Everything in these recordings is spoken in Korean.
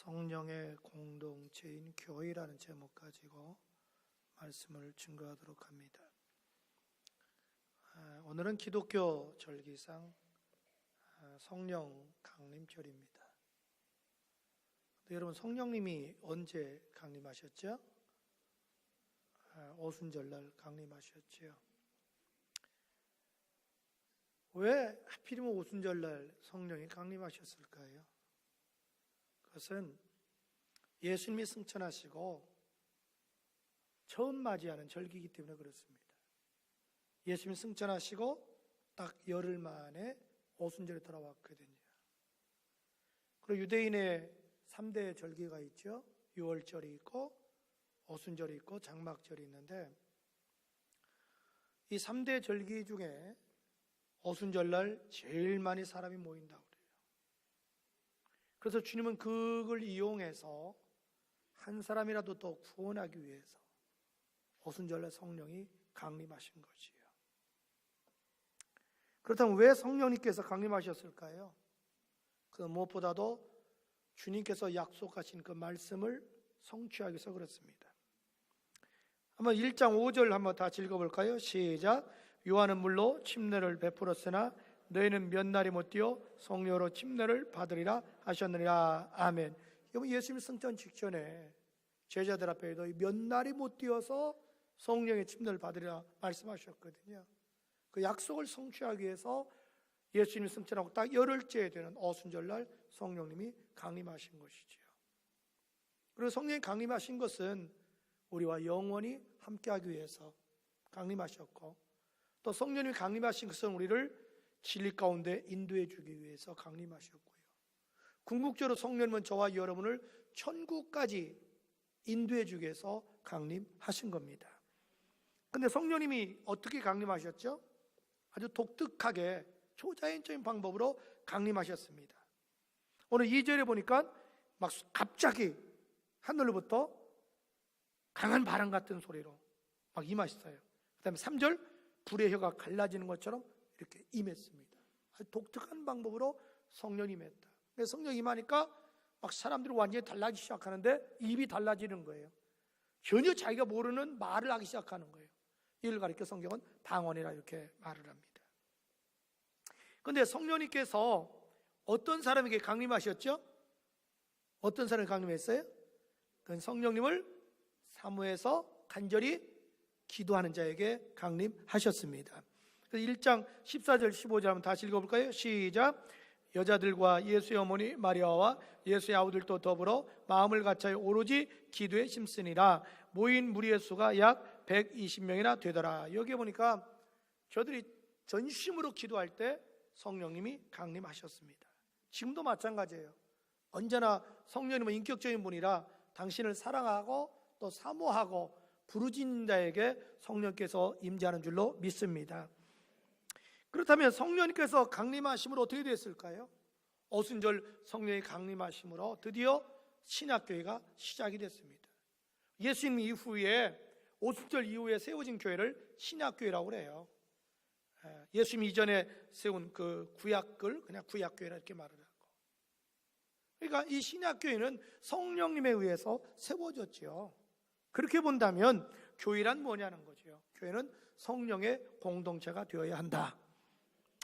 성령의 공동체인 교회라는 제목 가지고 말씀을 증거하도록 합니다. 오늘은 기독교 절기상 성령 강림절입니다. 여러분, 성령님이 언제 강림하셨죠? 오순절날 강림하셨죠. 왜 하필이면 오순절날 성령이 강림하셨을까요? 그것은 예수님이 승천하시고 처음 맞이하는 절기이기 때문에 그렇습니다. 예수님이 승천하시고 딱 열흘 만에 오순절에 돌아왔거든요. 그리고 유대인의 3대 절기가 있죠. 유월절이 있고 오순절이 있고 장막절이 있는데, 이 3대 절기 중에 오순절날 제일 많이 사람이 모인다고 그래요. 그래서 주님은 그걸 이용해서 한 사람이라도 더 구원하기 위해서 오순절날 성령이 강림하신 것이에요. 그렇다면 왜 성령님께서 강림하셨을까요? 그 무엇보다도 주님께서 약속하신 그 말씀을 성취하기 위해서 그렇습니다. 한번 1장 5절 한번 다 읽어볼까요? 시작. 요한은 물로 침례를 베풀었으나 너희는 몇 날이 못 뛰어 성령으로 침례를 받으리라 하셨느니라. 아멘. 여러분, 예수님 승천 직전에 제자들 앞에도 몇 날이 못 뛰어서 성령의 침례를 받으리라 말씀하셨거든요. 그 약속을 성취하기 위해서 예수님 승천하고 딱 열흘째 되는 오순절날 성령님이 강림하신 것이지요. 그리고 성령이 강림하신 것은 우리와 영원히 함께하기 위해서 강림하셨고, 또 성령님이 강림하신 것은 우리를 진리 가운데 인도해 주기 위해서 강림하셨고요. 궁극적으로 성령님은 저와 여러분을 천국까지 인도해 주기 위해서 강림하신 겁니다. 근데 성령님이 어떻게 강림하셨죠? 아주 독특하게 초자연적인 방법으로 강림하셨습니다. 오늘 2절에 보니까 막 갑자기 하늘로부터 강한 바람 같은 소리로 막 임하셨어요. 그 다음에 3절, 불의 혀가 갈라지는 것처럼 이렇게 임했습니다. 아주 독특한 방법으로 성령이 임했다. 그래서 성령이 임하니까 막 사람들이 완전히 달라지기 시작하는데 입이 달라지는 거예요. 전혀 자기가 모르는 말을 하기 시작하는 거예요. 이를 가리켜 성경은 방언이라 이렇게 말을 합니다. 그런데 성령님께서 어떤 사람에게 강림하셨죠? 어떤 사람이 강림했어요? 그건 성령님을 사모해서 간절히 기도하는 자에게 강림하셨습니다. 1장 14절 15절 한번 다시 읽어볼까요? 시작. 여자들과 예수의 어머니 마리아와 예수의 아우들도 더불어 마음을 같이 오로지 기도에 힘쓰니라. 모인 무리의 수가 약 120명이나 되더라. 여기 보니까 저들이 전심으로 기도할 때 성령님이 강림하셨습니다. 지금도 마찬가지예요. 언제나 성령님은 인격적인 분이라 당신을 사랑하고 또 사모하고 부르짖는 자에게 성령께서 임재하는 줄로 믿습니다. 그렇다면 성령님께서 강림하심으로 어떻게 됐을까요? 오순절 성령이 강림하심으로 드디어 신약교회가 시작이 됐습니다. 예수님 이후에 오순절 이후에 세워진 교회를 신약교회라고 그래요. 예수님 이전에 세운 그 구약을 그냥 구약교회라 이렇게 말을 하고, 그러니까 이 신약교회는 성령님에 의해서 세워졌죠. 그렇게 본다면 교회란 뭐냐는 거죠. 교회는 성령의 공동체가 되어야 한다.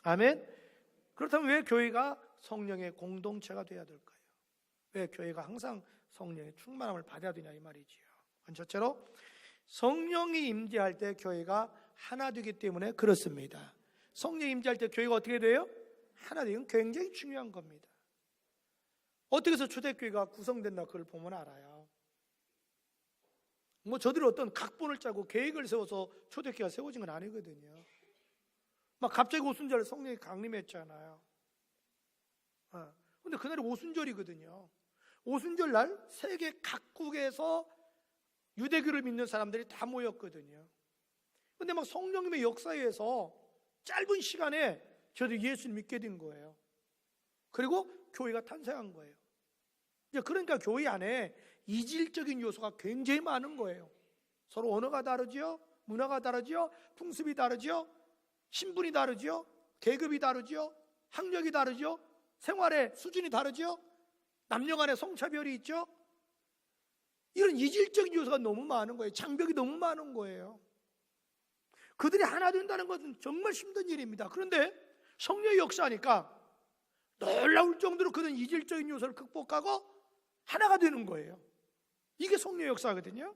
아멘. 그렇다면 왜 교회가 성령의 공동체가 되어야 될까요? 왜 교회가 항상 성령의 충만함을 받아야 되냐 이 말이지요. 첫째로 성령이 임재할 때 교회가 하나 되기 때문에 그렇습니다. 성령이 임재할 때 교회가 어떻게 돼요? 하나 되는 굉장히 중요한 겁니다. 어떻게 해서 초대교회가 구성된다 그걸 보면 알아요. 저들이 어떤 각본을 짜고 계획을 세워서 초대교회가 세워진 건 아니거든요. 막 갑자기 오순절에 성령이 강림했잖아요. 근데 그날이 오순절이거든요. 오순절 날 세계 각국에서 유대교를 믿는 사람들이 다 모였거든요. 근데 막 성령님의 역사에 의해서 짧은 시간에 저도 예수를 믿게 된 거예요. 그리고 교회가 탄생한 거예요. 그러니까 교회 안에 이질적인 요소가 굉장히 많은 거예요. 서로 언어가 다르죠, 문화가 다르죠, 풍습이 다르죠, 신분이 다르죠, 계급이 다르죠, 학력이 다르죠, 생활의 수준이 다르죠. 남녀 간의 성차별이 있죠. 이런 이질적인 요소가 너무 많은 거예요. 장벽이 너무 많은 거예요. 그들이 하나 된다는 것은 정말 힘든 일입니다. 그런데 성령의 역사하니까 놀라울 정도로 그런 이질적인 요소를 극복하고 하나가 되는 거예요. 이게 성령의 역사거든요.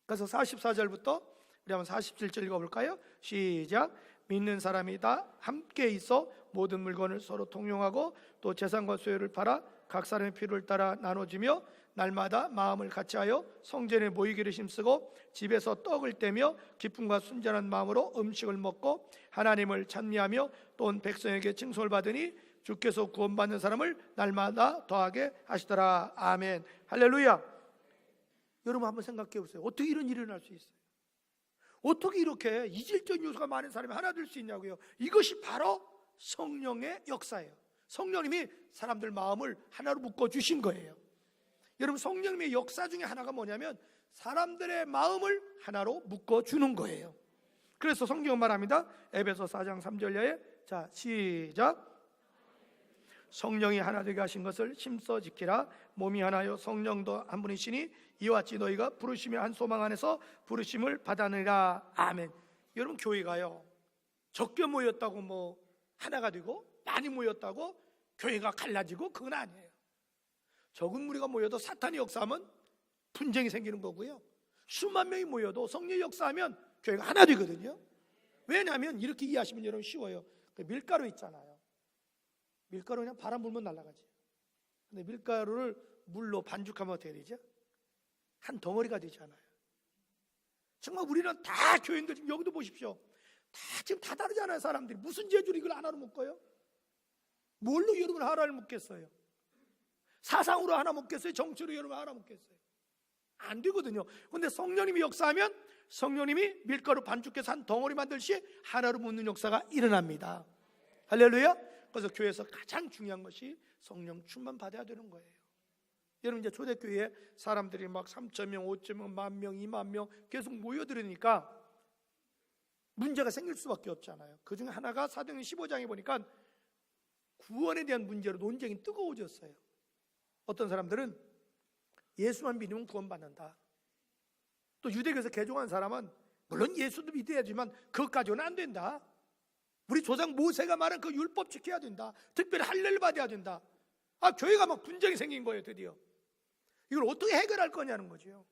그래서 44절부터 우리 한번 47절 읽어볼까요? 시작. 믿는 사람이 다 함께 있어 모든 물건을 서로 통용하고 또 재산과 소유를 팔아 각 사람의 필요를 따라 나눠주며 날마다 마음을 같이하여 성전에 모이기를 힘쓰고 집에서 떡을 떼며 기쁨과 순전한 마음으로 음식을 먹고 하나님을 찬미하며 또 온 백성에게 칭송을 받으니 주께서 구원받는 사람을 날마다 더하게 하시더라. 아멘. 할렐루야. 여러분 한번 생각해 보세요. 어떻게 이런 일이 일어날 수 있어요? 어떻게 이렇게 이질적인 요소가 많은 사람이 하나 될 수 있냐고요. 이것이 바로 성령의 역사예요. 성령님이 사람들 마음을 하나로 묶어주신 거예요. 여러분, 성령님의 역사 중에 하나가 뭐냐면 사람들의 마음을 하나로 묶어주는 거예요. 그래서 성경은 말합니다. 에베소 4장 3절에 자 시작. 성령이 하나 되게 하신 것을 힘써 지키라. 몸이 하나요 성령도 한 분이시니 이와 같이 너희가 부르심의 한 소망 안에서 부르심을 받아내라. 아멘. 여러분, 교회가요 적게 모였다고 뭐 하나가 되고 많이 모였다고 교회가 갈라지고 그건 아니에요. 적은 무리가 모여도 사탄이 역사하면 분쟁이 생기는 거고요. 수만 명이 모여도 성령이 역사하면 교회가 하나 되거든요. 왜냐하면 이렇게 이해하시면 여러분 쉬워요. 밀가루 있잖아요. 밀가루 그냥 바람 불면 날아가지. 근데 밀가루를 물로 반죽하면 어떻게 되죠? 한 덩어리가 되잖아요. 정말 우리는 다 교인들 지금 여기도 보십시오. 지금 다 다르잖아요. 사람들이 무슨 재주로 이걸 하나로 묶어요? 뭘로 여러분 하나를 묶겠어요? 사상으로 하나 묶겠어요? 정치로 여러분 하나 묶겠어요? 안 되거든요. 그런데 성령님이 역사하면 성령님이 밀가루 반죽해서 한 덩어리 만들시 하나로 묶는 역사가 일어납니다. 할렐루야. 그래서 교회에서 가장 중요한 것이 성령 충만 받아야 되는 거예요. 여러분, 이제 초대교회에 사람들이 막 3,000명, 5,000명, 10,000명, 20,000명 계속 모여들으니까 문제가 생길 수밖에 없잖아요. 그 중에 하나가 사도행전 15장에 보니까 구원에 대한 문제로 논쟁이 뜨거워졌어요. 어떤 사람들은 예수만 믿으면 구원받는다. 또 유대교에서 개종한 사람은 물론 예수도 믿어야지만 그것까지는 안 된다. 우리 조상 모세가 말한 그 율법 지켜야 된다. 특별히 할례를 받아야 된다. 교회가 막 분쟁이 생긴 거예요. 드디어 이걸 어떻게 해결할 거냐는 거죠.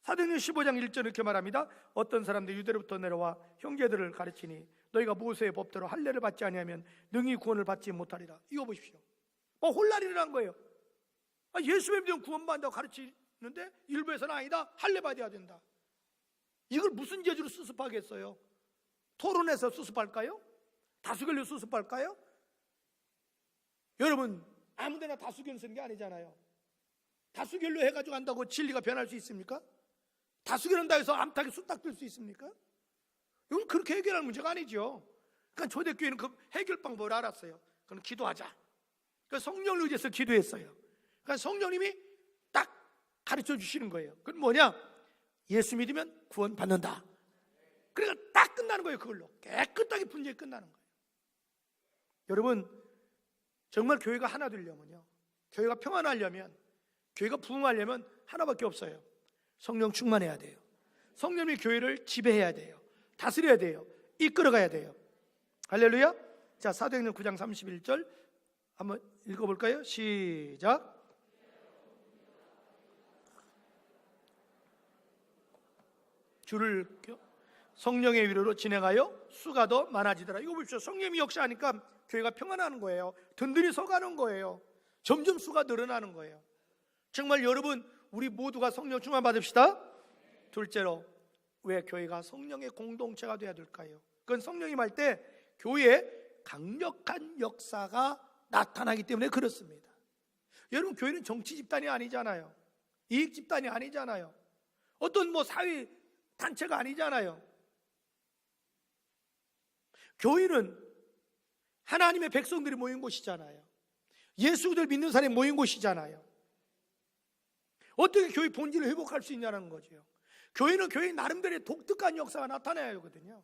사도행전 15장 1절 이렇게 말합니다. 어떤 사람들이 유대로부터 내려와 형제들을 가르치니 너희가 모세의 법대로 할례를 받지 아니하면 능히 구원을 받지 못하리라. 이거 보십시오. 혼란이 일어난 거예요. 예수 믿으면 구원받는다고 가르치는데 일부에서는 아니다. 할례 받아야 된다. 이걸 무슨 재주로 수습하겠어요? 토론해서 수습할까요? 다수결로 수습할까요? 여러분, 아무데나 다수결 쓰는 게 아니잖아요. 다수결로 해가지고 한다고 진리가 변할 수 있습니까? 다수결한다 해서 암탉이 쑥딱 될 수 있습니까? 이건 그렇게 해결할 문제가 아니죠. 그러니까 초대교회는 그 해결 방법을 알았어요. 그럼 기도하자. 그러니까 성령을 의지해서 기도했어요. 그러니까 성령님이 딱 가르쳐 주시는 거예요. 그건 뭐냐? 예수 믿으면 구원 받는다. 그러니까 딱 끝나는 거예요. 그걸로 깨끗하게 분쟁이 끝나는 거예요. 여러분, 정말 교회가 하나 되려면요, 교회가 평안하려면, 교회가 부흥하려면 하나밖에 없어요. 성령 충만해야 돼요. 성령이 교회를 지배해야 돼요. 다스려야 돼요. 이끌어가야 돼요. 할렐루야. 자, 사도행전 9장 31절 한번 읽어볼까요? 시작. 주를 성령의 위로로 진행하여 수가 더 많아지더라. 이거 보십시오. 성령이 역사하니까 교회가 평안하는 거예요. 든든히 서가는 거예요. 점점 수가 늘어나는 거예요. 정말 여러분, 우리 모두가 성령 충만 받읍시다. 둘째로, 왜 교회가 성령의 공동체가 되어야 될까요? 그건 성령님 할 때 교회에 강력한 역사가 나타나기 때문에 그렇습니다. 여러분, 교회는 정치 집단이 아니잖아요. 이익 집단이 아니잖아요. 어떤 사회 단체가 아니잖아요. 교회는 하나님의 백성들이 모인 곳이잖아요. 예수를 믿는 사람이 모인 곳이잖아요. 어떻게 교회 본질을 회복할 수 있냐는 거죠. 교회는 교회 나름대로의 독특한 역사가 나타나야 하거든요.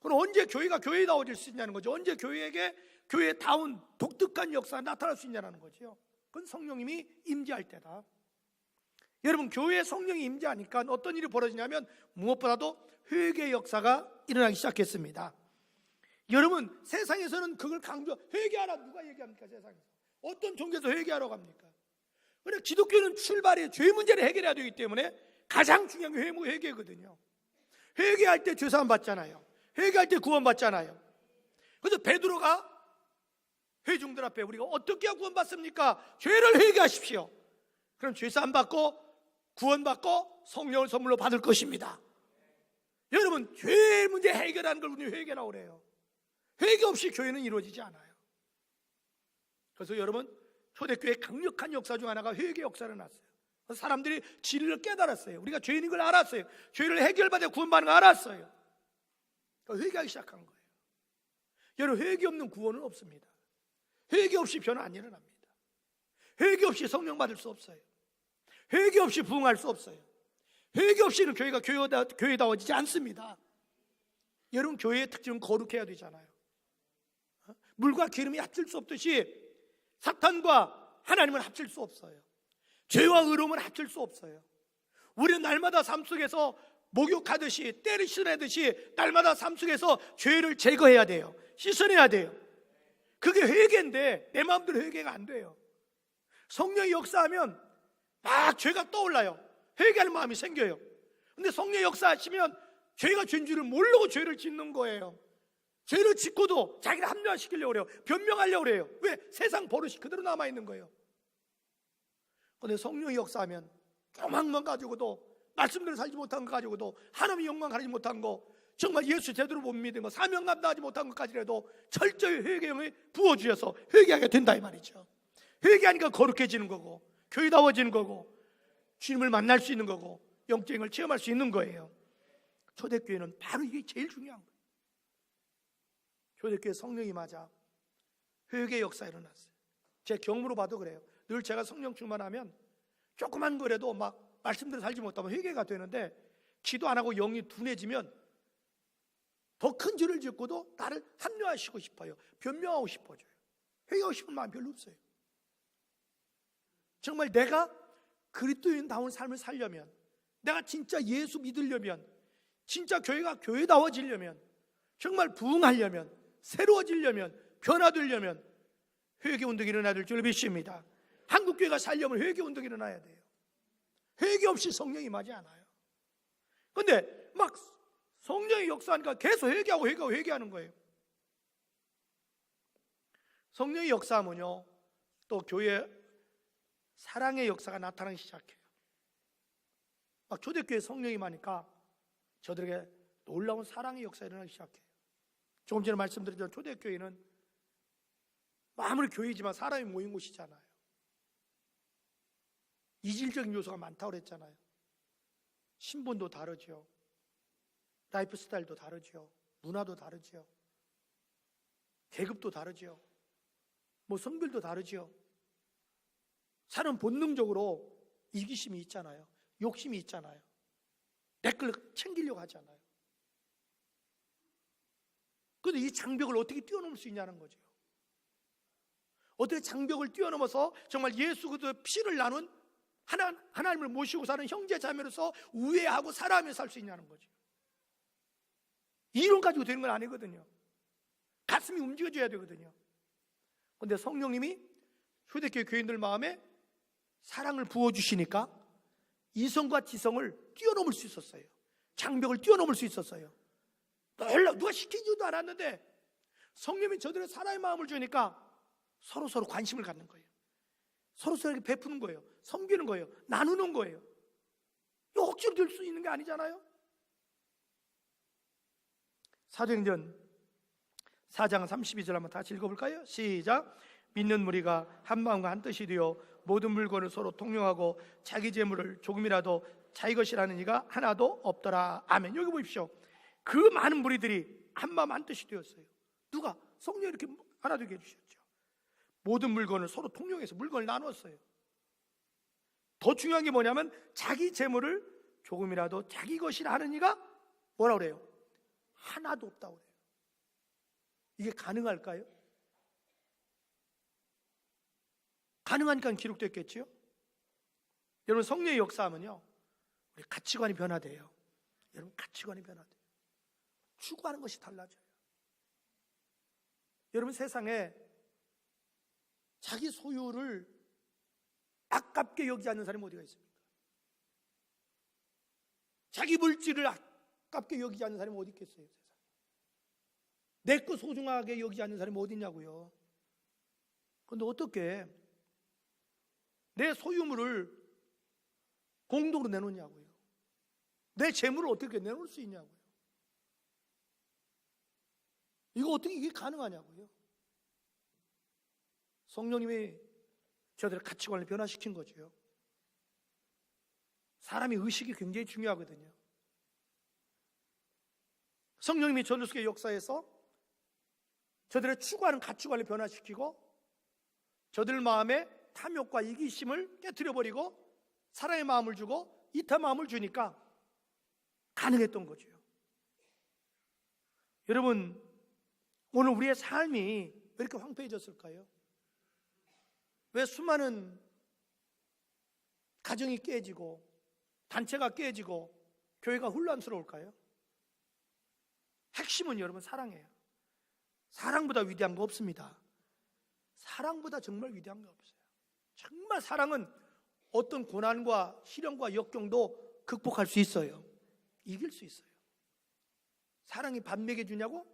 그럼 언제 교회가 교회다워질 수 있냐는 거죠. 언제 교회에게 교회다운 독특한 역사가 나타날 수 있냐는 거죠. 그건 성령님이 임재할 때다. 여러분, 교회에 성령이 임재하니까 어떤 일이 벌어지냐면 무엇보다도 회개 역사가 일어나기 시작했습니다. 여러분, 세상에서는 그걸 회개하라 누가 얘기합니까? 세상에서 어떤 종교에서 회개하라고 합니까? 그래, 기독교는 출발에 죄 문제를 해결해야 되기 때문에 가장 중요한 게 회개거든요. 회개할 때 죄사함 받잖아요. 회개할 때 구원 받잖아요. 그래서 베드로가 회중들 앞에 우리가 어떻게 해야 구원 받습니까? 죄를 회개하십시오. 그럼 죄사함 받고 구원 받고 성령을 선물로 받을 것입니다. 여러분, 죄 문제 해결하는 걸 우리 회개라고 그래요. 회개 없이 교회는 이루어지지 않아요. 그래서 여러분, 초대교회의 강력한 역사 중 하나가 회개 역사를 났어요. 사람들이 진리를 깨달았어요. 우리가 죄인인 걸 알았어요. 죄를 해결받아 구원받는 걸 알았어요. 그러니까 회개하기 시작한 거예요. 여러분, 회개 없는 구원은 없습니다. 회개 없이 변화 안 일어납니다. 회개 없이 성령 받을 수 없어요. 회개 없이 부흥할 수 없어요. 회개 없이는 교회가 교회다워지지 않습니다. 여러분, 교회의 특징은 거룩해야 되잖아요. 물과 기름이 합칠 수 없듯이 사탄과 하나님은 합칠 수 없어요. 죄와 의로움은 합칠 수 없어요. 우리는 날마다 삶 속에서 목욕하듯이 때를 씻어내듯이 날마다 삶 속에서 죄를 제거해야 돼요. 씻어내야 돼요. 그게 회개인데 내 마음대로 회개가 안 돼요. 성령이 역사하면 막 죄가 떠올라요. 회개하는 마음이 생겨요. 근데 성령이 역사하시면 죄가 죄인 줄을 모르고 죄를 짓는 거예요. 죄를 짓고도 자기를 합리화시키려고 그래요. 변명하려고 그래요. 왜? 세상 버릇이 그대로 남아있는 거예요. 그런데 성령이 역사하면 조금만 가지고도, 말씀대로 살지 못한 거 가지고도, 하나님의 영광 가리지 못한 거, 정말 예수 제대로 못 믿은 거, 사명 감당하지 못한 것까지라도 철저히 회개형에 부어주셔서 회개하게 된다 이 말이죠. 회개하니까 거룩해지는 거고, 교회다워지는 거고, 주님을 만날 수 있는 거고, 영적인 걸 체험할 수 있는 거예요. 초대교회는 바로 이게 제일 중요한 거예요. 초대교회 성령이 맞아 회개 역사 일어났어요. 제 경험으로 봐도 그래요. 늘 제가 성령 충만하면 조그만 거라도 막 말씀대로 살지 못하면 회개가 되는데, 기도 안 하고 영이 둔해지면 더 큰 죄를 짓고도 나를 합리화시키고 싶어요. 변명하고 싶어져요. 회개하고 싶은 마음 별로 없어요. 정말 내가 그리스도인다운 삶을 살려면, 내가 진짜 예수 믿으려면, 진짜 교회가 교회다워지려면, 정말 부흥하려면, 새로워지려면, 변화되려면 회개운동이 일어나야 될 줄 믿습니다. 한국교회가 살려면 회개운동이 일어나야 돼요. 회개 없이 성령이 임하지 않아요. 그런데 막 성령이 역사하니까 계속 회개하고 회개하는 거예요. 성령이 역사하면요, 또 교회 사랑의 역사가 나타나기 시작해요. 막 초대교회 성령이 임하니까 저들에게 놀라운 사랑의 역사가 일어나기 시작해요. 조금 전에 말씀드렸던 초대교회는 아무리 교회지만 사람이 모인 곳이잖아요. 이질적인 요소가 많다고 그랬잖아요. 신분도 다르죠. 라이프 스타일도 다르죠. 문화도 다르죠. 계급도 다르죠. 성별도 다르죠. 사람 본능적으로 이기심이 있잖아요. 욕심이 있잖아요. 내 걸 챙기려고 하잖아요. 그런데 이 장벽을 어떻게 뛰어넘을 수 있냐는 거죠. 어떻게 장벽을 뛰어넘어서 정말 예수 그리스도의 피를 나눈 하나님을 모시고 사는 형제 자매로서 우애하고 사랑하며 살 수 있냐는 거죠. 이론 가지고 되는 건 아니거든요. 가슴이 움직여져야 되거든요. 그런데 성령님이 초대교회 교인들 마음에 사랑을 부어주시니까 이성과 지성을 뛰어넘을 수 있었어요. 장벽을 뛰어넘을 수 있었어요. 누가 시키지도 않았는데 성령이 저들의 사랑의 마음을 주니까 서로 관심을 갖는 거예요. 서로에게 베푸는 거예요. 섬기는 거예요. 나누는 거예요. 이거 억지로 될 수 있는 게 아니잖아요. 사도행전 4장 32절 한번 다시 읽어볼까요? 시작. 믿는 무리가 한 마음과 한 뜻이 되어 모든 물건을 서로 통용하고 자기 재물을 조금이라도 자기 것이라는 이가 하나도 없더라. 아멘. 여기 보십시오. 그 많은 무리들이 한 마음 한 뜻이 되었어요. 누가? 성령이 이렇게 하나 되게 해주셨죠. 모든 물건을 서로 통용해서 물건을 나눴어요. 더 중요한 게 뭐냐면 자기 재물을 조금이라도 자기 것이라 하는 이가 뭐라고 그래요? 하나도 없다고 그래요. 이게 가능할까요? 가능하니까 기록됐겠죠. 여러분, 성령의 역사하면요, 우리 가치관이 변화돼요. 여러분, 가치관이 변화돼요. 추구하는 것이 달라져요. 여러분, 세상에 자기 소유를 아깝게 여기지 않는 사람이 어디가 있습니까? 자기 물질을 아깝게 여기지 않는 사람이 어디 있겠어요? 내 거 소중하게 여기지 않는 사람이 어디 있냐고요. 그런데 어떻게 내 소유물을 공동으로 내놓냐고요. 내 재물을 어떻게 내놓을 수 있냐고요. 이거 어떻게 이게 가능하냐고요. 성령님이 저들의 가치관을 변화시킨 거죠. 사람의 의식이 굉장히 중요하거든요. 성령님이 전도수의 역사에서 저들의 추구하는 가치관을 변화시키고 저들 마음에 탐욕과 이기심을 깨트려버리고 사랑의 마음을 주고 이타 마음을 주니까 가능했던 거죠. 여러분, 오늘 우리의 삶이 왜 이렇게 황폐해졌을까요? 왜 수많은 가정이 깨지고 단체가 깨지고 교회가 혼란스러울까요? 핵심은 여러분 사랑이에요. 사랑보다 위대한 거 없습니다. 사랑보다 정말 위대한 거 없어요. 정말 사랑은 어떤 고난과 시련과 역경도 극복할 수 있어요. 이길 수 있어요. 사랑이 밥 먹여주냐고?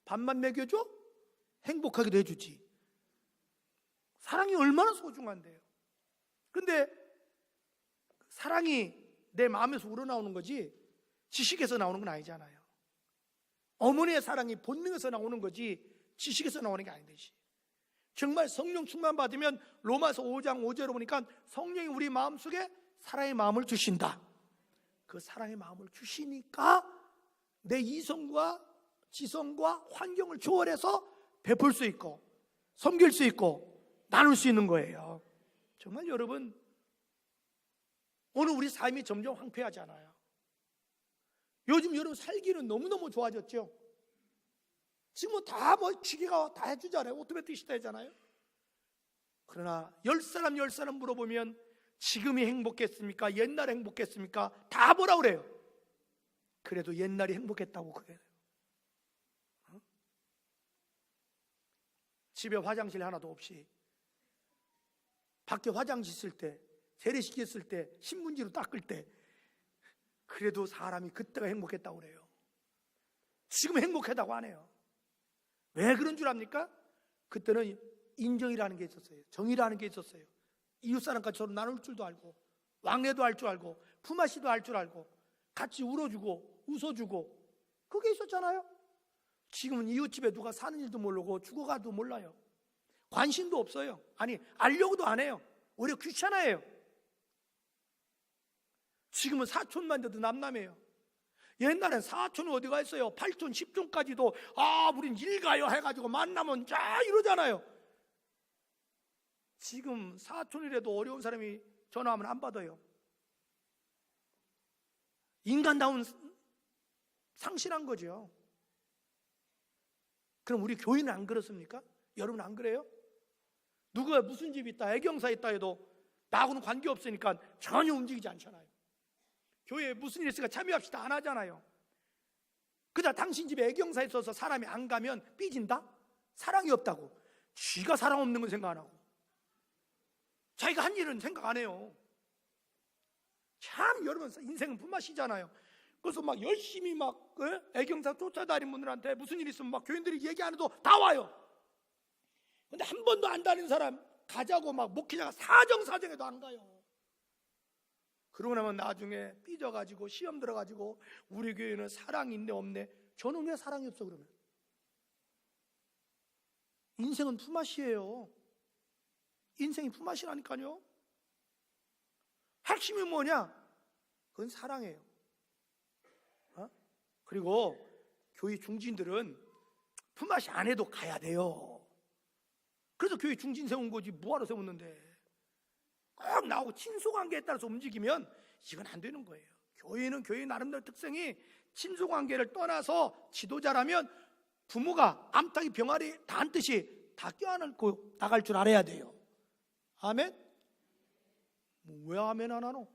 밥만 먹여줘? 행복하게도 해주지. 사랑이 얼마나 소중한데요. 근데 사랑이 내 마음에서 우러나오는 거지 지식에서 나오는 건 아니잖아요. 어머니의 사랑이 본능에서 나오는 거지 지식에서 나오는 게 아니듯이, 정말 성령 충만 받으면 로마서 5장 5절에 보니까 성령이 우리 마음속에 사랑의 마음을 주신다. 그 사랑의 마음을 주시니까 내 이성과 지성과 환경을 초월해서 베풀 수 있고 섬길 수 있고 나눌 수 있는 거예요. 정말 여러분, 오늘 우리 삶이 점점 황폐하잖아요. 요즘 여러분 살기는 너무너무 좋아졌죠. 지금 다 기계가 다 해주잖아요. 오토매틱 시대잖아요. 그러나 10사람 10사람 물어보면 지금이 행복했습니까? 옛날에 행복했습니까? 다 뭐라 그래요? 그래도 옛날이 행복했다고 그래요. 집에 화장실 하나도 없이 밖에 화장실 쓸 때, 세례시켰을 때, 신문지로 닦을 때 그래도 사람이 그때가 행복했다고 그래요. 지금 행복하다고 안 해요. 왜 그런 줄 압니까? 그때는 인정이라는 게 있었어요. 정의라는 게 있었어요. 이웃사람과 서로 나눌 줄도 알고 왕래도 할 줄 알고 품앗이도 할 줄 알고 같이 울어주고 웃어주고 그게 있었잖아요. 지금은 이웃집에 누가 사는 일도 모르고 죽어가도 몰라요. 관심도 없어요. 아니, 알려고도 안 해요. 오히려 귀찮아해요. 지금은 사촌만 돼도 남남해요. 옛날엔 사촌이 어디가 있어요? 8촌, 10촌까지도 우린 일가요 해가지고 만나면 쫙 이러잖아요. 지금 사촌이라도 어려운 사람이 전화하면 안 받아요. 인간다운 상실한 거죠. 그럼 우리 교회는 안 그렇습니까? 여러분 안 그래요? 누가 무슨 집 있다, 애경사 있다 해도 나하고는 관계없으니까 전혀 움직이지 않잖아요. 교회에 무슨 일 있으니까 참여합시다 안 하잖아요. 그다 당신 집에 애경사 있어서 사람이 안 가면 삐진다? 사랑이 없다고. 쥐가 사랑 없는 건 생각 안 하고 자기가 한 일은 생각 안 해요. 참 여러분, 인생은 품앗이잖아요. 그래서 막 열심히 막 애경사 쫓아다니는 분들한테 무슨 일 있으면 막 교인들이 얘기 안 해도 다 와요. 근데 한 번도 안 다닌 사람 가자고 막 목회자가 사정사정해도 안 가요. 그러고 나면 나중에 삐져가지고 시험 들어가지고 우리 교회는 사랑이 있네 없네. 저는 왜 사랑이 없어 그러면? 인생은 품앗이에요. 인생이 품앗이라니까요. 핵심이 뭐냐? 그건 사랑이에요. 그리고 교회 중진들은 품앗이 안 해도 가야 돼요. 그래서 교회 중진 세운 거지 뭐하러 세웠는데. 꼭 나오고 친소관계에 따라서 움직이면 이건 안 되는 거예요. 교회는 교회 나름대로 특성이 친소관계를 떠나서 지도자라면 부모가 암탉이 병아리 다 한 듯이 다 껴안고 나갈 줄 알아야 돼요. 아멘? 왜 아멘 안 하노?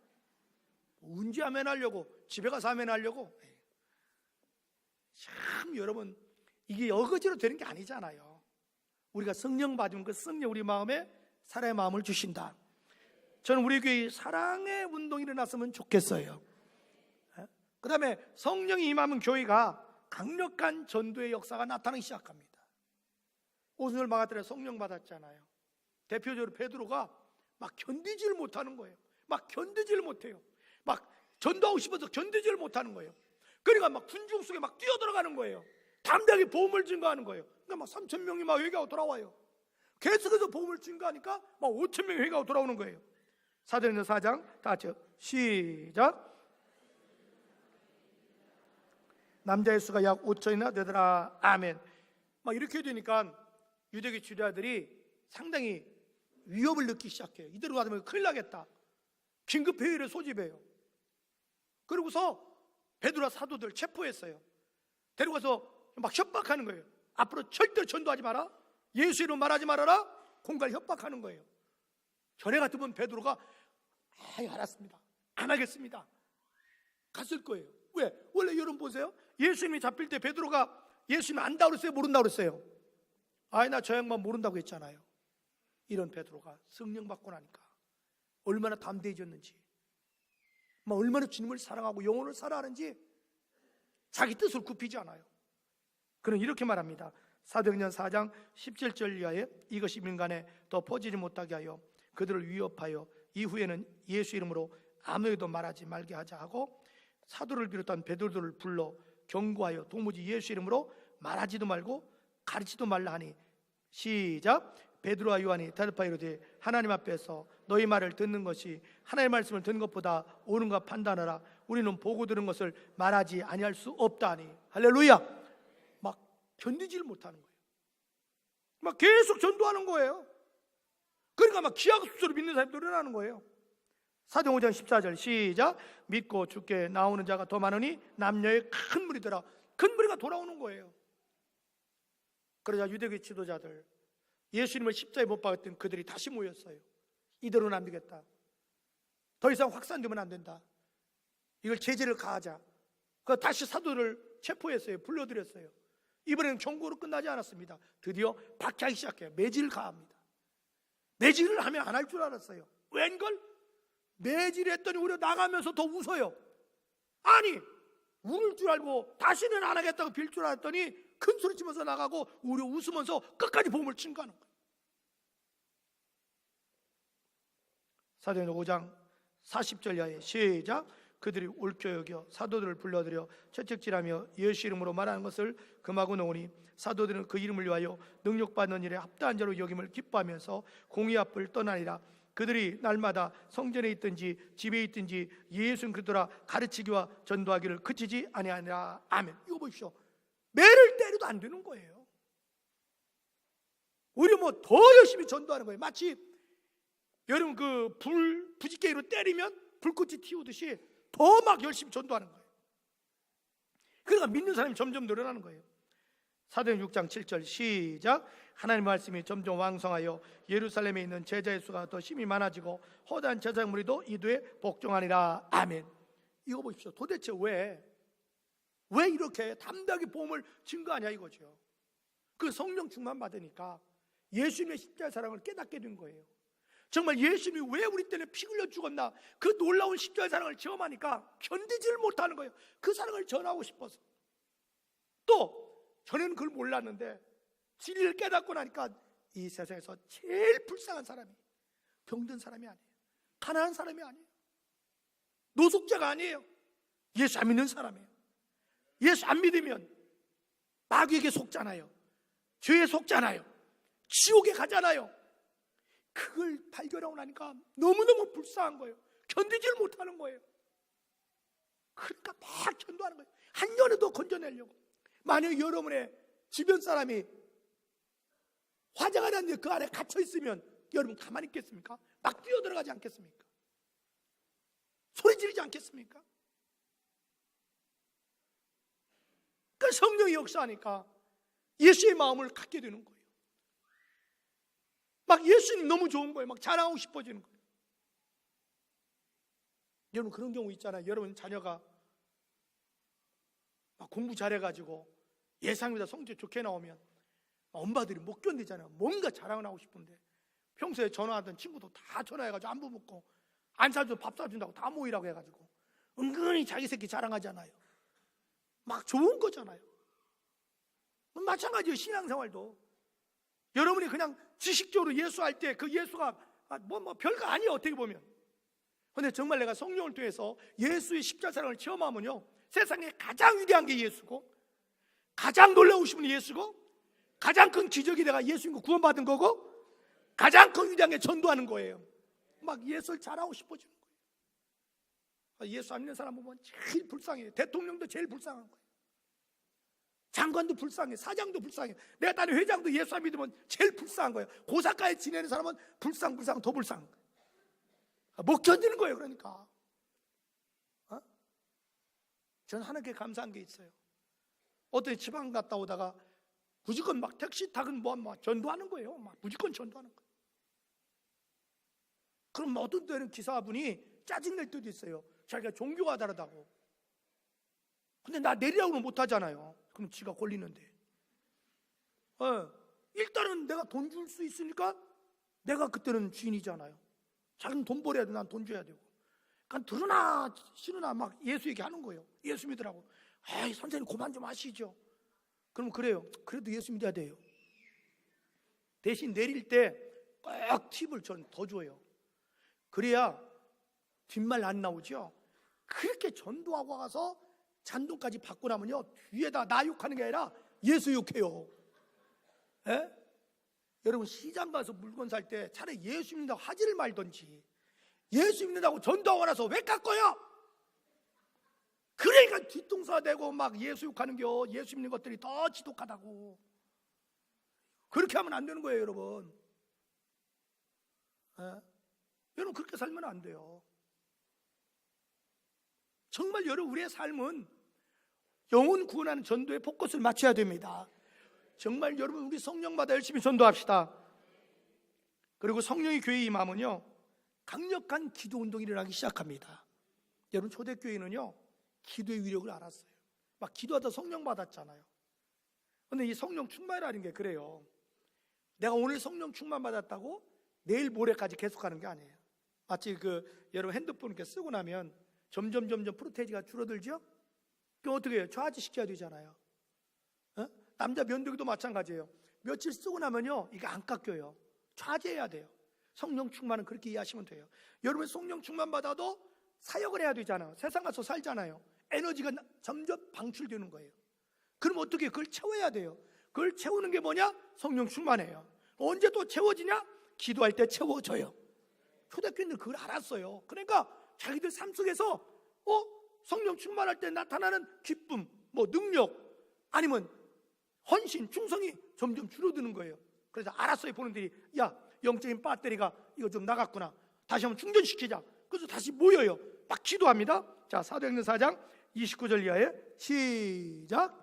언제 아멘 하려고? 집에 가서 아멘 하려고? 참 여러분, 이게 어거지로 되는 게 아니잖아요. 우리가 성령 받으면 그 성령 우리 마음에 사랑의 마음을 주신다. 저는 우리 교회 사랑의 운동이 일어났으면 좋겠어요. 그 다음에 성령이 임하면 교회가 강력한 전도의 역사가 나타나기 시작합니다. 오순절 마가다락에 성령 받았잖아요. 대표적으로 베드로가 막 견디지를 못하는 거예요. 막 견디지를 못해요. 막 전도하고 싶어서 견디지를 못하는 거예요. 그러니까 막 군중 속에 막 뛰어들어가는 거예요. 담대하게 복음을 증거하는 거예요. 그러니까 막 3,000명이 막 회개하고 돌아와요. 계속해서 복음을 증거하니까 막 5,000명이 회개하고 돌아오는 거예요. 사도행전 4장 다 같이 시작. 남자의 수가 약 5,000이나 되더라. 아멘. 막 이렇게 되니까 유대교 지도자들이 상당히 위협을 느끼기 시작해요. 이대로 가면 큰일 나겠다. 긴급 회의를 소집해요. 그러고서 베드로와 사도들 체포했어요. 데려가서 막 협박하는 거예요. 앞으로 절대로 전도하지 마라. 예수 이름 말하지 말아라. 공갈 협박하는 거예요. 전에 같으면 베드로가 알았습니다. 안 하겠습니다. 갔을 거예요. 왜? 원래 여러분 보세요. 예수님이 잡힐 때 베드로가 예수님 안다고 그랬어요? 모른다고 그랬어요? 나 저 양반 모른다고 했잖아요. 이런 베드로가 성령 받고 나니까 얼마나 담대해졌는지, 얼마나 주님을 사랑하고 영혼을 사랑하는지 자기 뜻을 굽히지 않아요. 그는 이렇게 말합니다. 사도행전 4장 17절 이하에 이것이 민간에 더 퍼지지 못하게 하여 그들을 위협하여 이후에는 예수 이름으로 아무에도 말하지 말게 하자 하고 사도를 비롯한 베드로들을 불러 경고하여 도무지 예수 이름으로 말하지도 말고 가르치지도 말라 하니 시작. 베드로와 요한이 대답하여 이르되 하나님 앞에서 너희 말을 듣는 것이 하나님의 말씀을 듣는 것보다 옳은가 판단하라. 우리는 보고 들은 것을 말하지 아니할 수 없다니. 할렐루야. 막 견디지를 못하는 거예요. 막 계속 전도하는 거예요. 그러니까 막 기하급수로 믿는 사람이 늘어나는 거예요. 사도행전 5장 14절 시작. 믿고 주께 나오는 자가 더 많으니 남녀의 큰 무리더라. 큰 무리가 돌아오는 거예요. 그러자 유대교 지도자들, 예수님을 십자가에 못 박았던 그들이 다시 모였어요. 이대로는 안 되겠다. 더 이상 확산되면 안 된다. 이걸 제재를 가하자. 그 다시 사도를 체포했어요. 불러들였어요. 이번에는 경고로 끝나지 않았습니다. 드디어 박해하기 시작해요. 매질을 가합니다. 매질을 하면 안 할 줄 알았어요. 웬걸? 매질했더니 오히려 나가면서 더 웃어요. 아니, 울을 줄 알고 다시는 안 하겠다고 빌 줄 알았더니 큰 소리 치면서 나가고 오히려 웃으면서 끝까지 복음을 증거하는 거예요. 사도행전 5장 40절 이하에 시작. 그들이 옳게 여겨 사도들을 불러들여 채찍질하며 예수 이름으로 말하는 것을 금하고 놓으니 사도들은 그 이름을 위하여 능력받는 일에 합당한 자로 여김을 기뻐하면서 공의 앞을 떠나니라. 그들이 날마다 성전에 있든지 집에 있든지 예수 그리스도라 가르치기와 전도하기를 그치지 아니하니라. 아멘. 이거 보십시오. 매를 때려도 안 되는 거예요. 오히려 더 열심히 전도하는 거예요. 마치 여러분 그 부지깽이로 때리면 불꽃이 튀우듯이 더 막 열심히 전도하는 거예요. 그러니까 믿는 사람이 점점 늘어나는 거예요. 사도행전 6장 7절 시작. 하나님의 말씀이 점점 왕성하여 예루살렘에 있는 제자의 수가 더 힘이 많아지고 허다한 제자 무리도 이도에 복종하니라. 아멘. 이거 보십시오. 도대체 왜 이렇게 담대하게 복음을 증거하냐 이거죠. 그 성령 충만 받으니까 예수님의 십자가의 사랑을 깨닫게 된 거예요. 정말 예수님이 왜 우리 때문에 피 흘려 죽었나, 그 놀라운 십자가의 사랑을 체험하니까 견디지를 못하는 거예요. 그 사랑을 전하고 싶어서. 또 전에는 그걸 몰랐는데 진리를 깨닫고 나니까 이 세상에서 제일 불쌍한 사람이 병든 사람이 아니에요. 가난한 사람이 아니에요. 노숙자가 아니에요. 예수 안 믿는 사람이에요. 예수 안 믿으면 마귀에게 속잖아요. 죄에 속잖아요. 지옥에 가잖아요. 그걸 발견하고 나니까 너무너무 불쌍한 거예요. 견디지를 못하는 거예요. 그러니까 막 전도하는 거예요. 한 년에도 건져내려고. 만약 여러분의 주변 사람이 화재가 났는데 그 안에 갇혀 있으면 여러분 가만히 있겠습니까? 막 뛰어들어가지 않겠습니까? 소리 지르지 않겠습니까? 그 성령이 역사하니까 예수의 마음을 갖게 되는 거예요. 막 예수님 너무 좋은 거예요. 막 자랑하고 싶어지는 거예요. 여러분 그런 경우 있잖아요. 여러분 자녀가 막 공부 잘해가지고 예상보다 성적 좋게 나오면 엄마들이 못 견디잖아요. 뭔가 자랑을 하고 싶은데 평소에 전화하던 친구도 다 전화해가지고 안부 묻고 안 사줘 밥 사준다고 다 모이라고 해가지고 은근히 자기 새끼 자랑하잖아요. 막 좋은 거잖아요. 마찬가지예요. 신앙생활도 여러분이 그냥 지식적으로 예수할 때 그 예수가 뭐 별거 아니에요. 어떻게 보면. 근데 정말 내가 성령을 통해서 예수의 십자가 사랑을 체험하면요, 세상에 가장 위대한 게 예수고, 가장 놀라우신 분이 예수고, 가장 큰 기적이 내가 예수님과 구원받은 거고, 가장 큰 위대한 게 전도하는 거예요. 막 예수를 잘하고 싶어지는 거예요. 예수 안 믿는 사람 보면 제일 불쌍해요. 대통령도 제일 불쌍한 거예요. 장관도 불쌍해. 사장도 불쌍해. 내가 다른 회장도 예수 안 믿으면 제일 불쌍한 거예요. 고사까지 지내는 사람은 불쌍 더 불쌍. 못 견디는 거예요. 그러니까 저는 하나님께 감사한 게 있어요. 어떤 지방 갔다 오다가 무조건 막 택시 타건 뭐 전도하는 거예요. 막 무조건 전도하는 거예요. 그럼 어떤 때는 기사분이 짜증낼 때도 있어요. 자기가 종교가 다르다고. 근데 나 내리라고는 못 하잖아요. 그럼 지가 걸리는데. 일단은 내가 돈 줄 수 있으니까 내가 그때는 주인이잖아요. 자기는 돈 벌어야 돼. 난 돈 줘야 되고. 그러니까 들으나 싫으나 막 예수 얘기하는 거예요. 예수 믿으라고. 에이 선생님 그만 좀 하시죠. 그럼 그래요. 그래도 예수 믿어야 돼요. 대신 내릴 때 꼭 팁을 전 더 줘요. 그래야 뒷말 안 나오죠. 그렇게 전도하고 가서 잔돈까지 받고 나면요, 뒤에다 나 욕하는 게 아니라 예수 욕해요. 에? 여러분 시장 가서 물건 살 때 차라리 예수 믿는다고 하지를 말던지, 예수 믿는다고 전도하고 나서 왜 깎아요? 그러니까 뒤통수가 되고 막 예수 욕하는 겨. 예수 믿는 것들이 더 지독하다고. 그렇게 하면 안 되는 거예요. 여러분. 여러분 그렇게 살면 안 돼요. 정말 여러분 우리의 삶은 영혼 구원하는 전도에 포커스를 맞춰야 됩니다. 정말 여러분 우리 성령받아 열심히 전도합시다. 그리고 성령이 교회에 임하면요, 강력한 기도 운동이 일어나기 시작합니다. 여러분 초대교회는요 기도의 위력을 알았어요. 막 기도하다 성령 받았잖아요. 근데 이 성령 충만이라는 게 그래요. 내가 오늘 성령 충만 받았다고 내일 모레까지 계속하는 게 아니에요. 마치 여러분 핸드폰 이렇게 쓰고 나면 점점 프로테이지가 줄어들죠? 그럼 어떻게 해요? 좌지시켜야 되잖아요. 남자 면도기도 마찬가지예요. 며칠 쓰고 나면요 이게 안 깎여요. 좌지해야 돼요. 성령 충만은 그렇게 이해하시면 돼요. 여러분 성령 충만 받아도 사역을 해야 되잖아요. 세상 가서 살잖아요. 에너지가 점점 방출되는 거예요. 그럼 어떻게 그걸 채워야 돼요? 그걸 채우는 게 뭐냐? 성령 충만해요. 언제 또 채워지냐? 기도할 때 채워져요. 초대교인들 그걸 알았어요. 그러니까 자기들 삶 속에서 성령 충만할 때 나타나는 기쁨, 능력, 아니면 헌신, 충성이 점점 줄어드는 거예요. 그래서 알았어요. 보는들이 야 영적인 배터리가 이거 좀 나갔구나. 다시 한번 충전시키자. 그래서 다시 모여요. 막 기도합니다. 자, 사도행전 4장 29절 이하에 시작.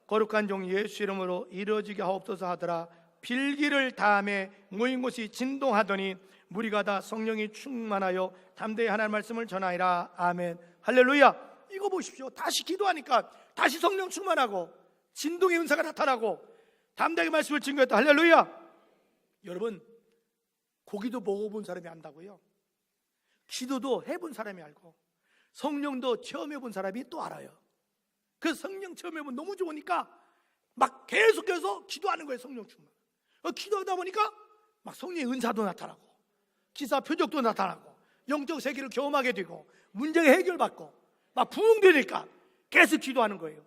거룩한 종 예수 이름으로 이루어지게 하옵소서 하더라. 빌기를 다음에 모인 곳이 진동하더니 무리가 다 성령이 충만하여 담대히 하나님의 말씀을 전하이라. 아멘. 할렐루야. 이거 보십시오. 다시 기도하니까 다시 성령 충만하고 진동의 은사가 나타나고 담대하게 말씀을 증거했다. 할렐루야. 여러분 고기도 먹어본 사람이 안다고요. 기도도 해본 사람이 알고 성령도 체험해본 사람이 또 알아요. 그 성령 체험해보면 너무 좋으니까 막 계속해서 기도하는 거예요. 성령 충만. 기도하다 보니까 막 성령의 은사도 나타나고 기사 표적도 나타나고 영적 세계를 경험하게 되고 문제가 해결받고 막 부흥되니까 계속 기도하는 거예요.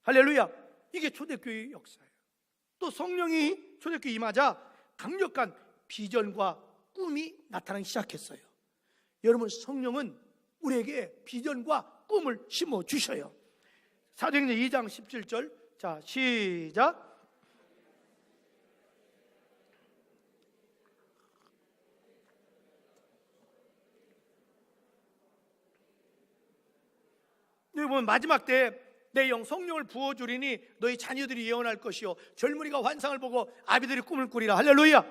할렐루야. 이게 초대교회의 역사예요. 또 성령이 초대교회에 임하자 강력한 비전과 꿈이 나타나기 시작했어요. 여러분 성령은 우리에게 비전과 꿈을 심어주셔요. 사도행전 2장 17절. 자, 시작. 여러분, 마지막 때 내 영 성령을 부어주리니 너희 자녀들이 예언할 것이요 젊은이가 환상을 보고 아비들이 꿈을 꾸리라. 할렐루야.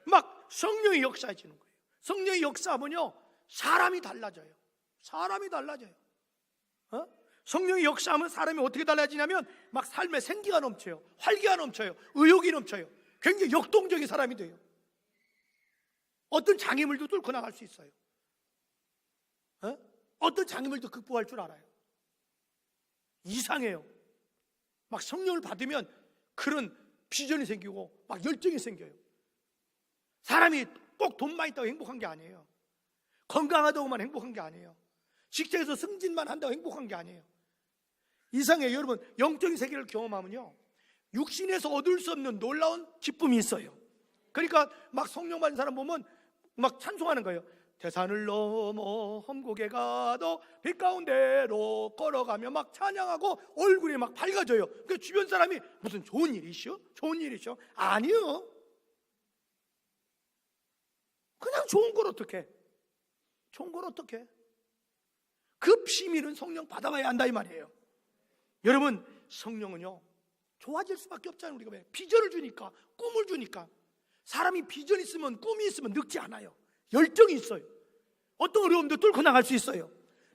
막 성령이 역사해지는 거예요. 성령이 역사하면요 사람이 달라져요. 사람이 달라져요. 성령이 역사하면 사람이 어떻게 달라지냐면 막 삶에 생기가 넘쳐요. 활기가 넘쳐요. 의욕이 넘쳐요. 굉장히 역동적인 사람이 돼요. 어떤 장애물도 뚫고 나갈 수 있어요. 어떤 장애물도 극복할 줄 알아요. 이상해요. 막 성령을 받으면 그런 비전이 생기고 막 열정이 생겨요. 사람이 꼭 돈만 있다고 행복한 게 아니에요. 건강하다고만 행복한 게 아니에요. 직장에서 승진만 한다고 행복한 게 아니에요. 이상해요. 여러분, 영적인 세계를 경험하면요 육신에서 얻을 수 없는 놀라운 기쁨이 있어요. 그러니까 막 성령 받은 사람 보면 막 찬송하는 거예요. 대산을 넘어 험곡에 가도 빛 가운데로 걸어가며 막 찬양하고 얼굴이 막 밝아져요. 그 주변 사람이 무슨 좋은 일이시오? 좋은 일이시오? 아니요. 그냥 좋은 걸 어떡해? 좋은 걸 어떡해? 그 비밀은 성령 받아봐야 한다 이 말이에요. 여러분, 성령은요 좋아질 수밖에 없잖아요. 우리가 왜? 비전을 주니까, 꿈을 주니까. 사람이 비전 있으면, 꿈이 있으면 늙지 않아요. 열정이 있어요. 어떤 어려움도 뚫고 나갈 수 있어요.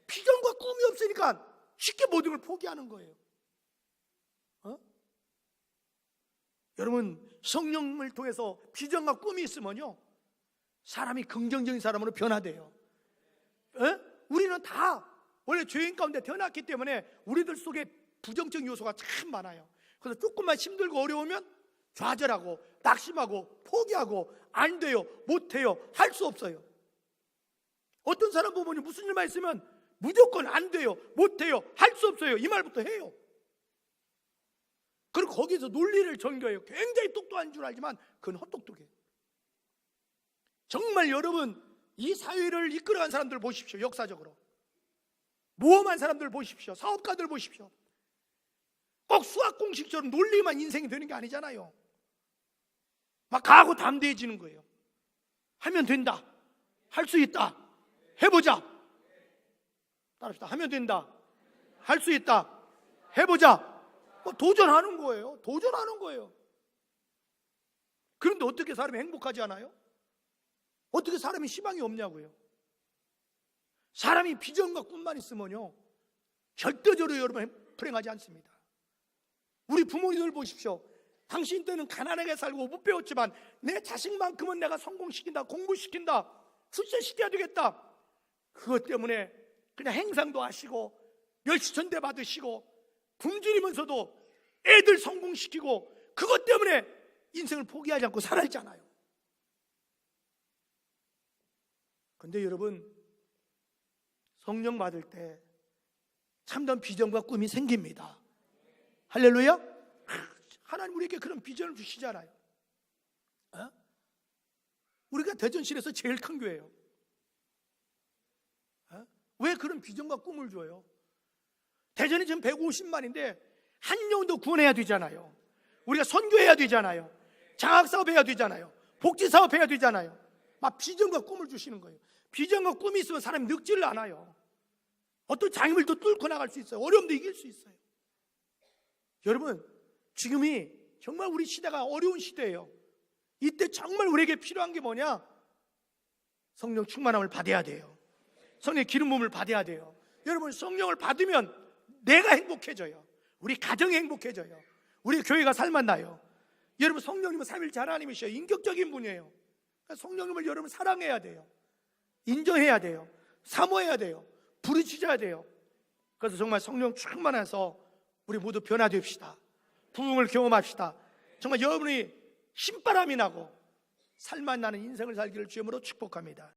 비전과 꿈이 없으니까 쉽게 모든 걸 포기하는 거예요. 여러분, 성령을 통해서 비전과 꿈이 있으면요 사람이 긍정적인 사람으로 변화돼요. 우리는 다 원래 죄인 가운데 태어났기 때문에 우리들 속에 부정적인 요소가 참 많아요. 그래서 조금만 힘들고 어려우면 좌절하고 낙심하고 포기하고 안 돼요, 못 해요, 할 수 없어요. 어떤 사람 보면 무슨 일만 있으면 무조건 안 돼요, 못 해요, 할 수 없어요 이 말부터 해요. 그리고 거기서 논리를 전겨요. 굉장히 똑똑한 줄 알지만 그건 헛똑똑해요. 정말 여러분, 이 사회를 이끌어간 사람들 보십시오. 역사적으로 모험한 사람들 보십시오. 사업가들 보십시오. 꼭 수학 공식처럼 논리만 인생이 되는 게 아니잖아요. 막 가고 담대해지는 거예요. 하면 된다, 할 수 있다, 해보자. 따라합시다. 하면 된다, 할 수 있다, 해보자. 도전하는 거예요. 도전하는 거예요. 그런데 어떻게 사람이 행복하지 않아요? 어떻게 사람이 희망이 없냐고요. 사람이 비전과 꿈만 있으면요 절대적으로 여러분 불행하지 않습니다. 우리 부모님들 보십시오. 당신 때는 가난하게 살고 못 배웠지만 내 자식만큼은 내가 성공시킨다, 공부시킨다, 출세시켜야 되겠다. 그것 때문에 그냥 행상도 하시고 멸시천대 받으시고 굶주리면서도 애들 성공시키고 그것 때문에 인생을 포기하지 않고 살아있잖아요. 근데 여러분, 성령 받을 때 참된 비전과 꿈이 생깁니다. 할렐루야. 하나님 우리에게 그런 비전을 주시잖아요. 우리가 대전시에서 제일 큰 교회예요. 왜 그런 비전과 꿈을 줘요? 대전이 지금 150만인데 한 영도 구원해야 되잖아요. 우리가 선교해야 되잖아요. 장학사업 해야 되잖아요. 복지사업 해야 되잖아요. 막 비전과 꿈을 주시는 거예요. 비전과 꿈이 있으면 사람이 늙지를 않아요. 어떤 장애물도 뚫고 나갈 수 있어요. 어려움도 이길 수 있어요. 여러분, 지금이 정말 우리 시대가 어려운 시대예요. 이때 정말 우리에게 필요한 게 뭐냐? 성령 충만함을 받아야 돼요. 성령의 기름 부음을 받아야 돼요. 여러분, 성령을 받으면 내가 행복해져요. 우리 가정이 행복해져요. 우리 교회가 살맛나요. 여러분, 성령님은 삼위일체 하나님이셔요. 인격적인 분이에요. 성령님을 여러분 사랑해야 돼요. 인정해야 돼요. 사모해야 돼요. 부르짖어야 돼요. 그래서 정말 성령 충만해서 우리 모두 변화됩시다. 부흥을 경험합시다. 정말 여러분이 신바람이 나고 살맛나는 인생을 살기를 주님으로 축복합니다.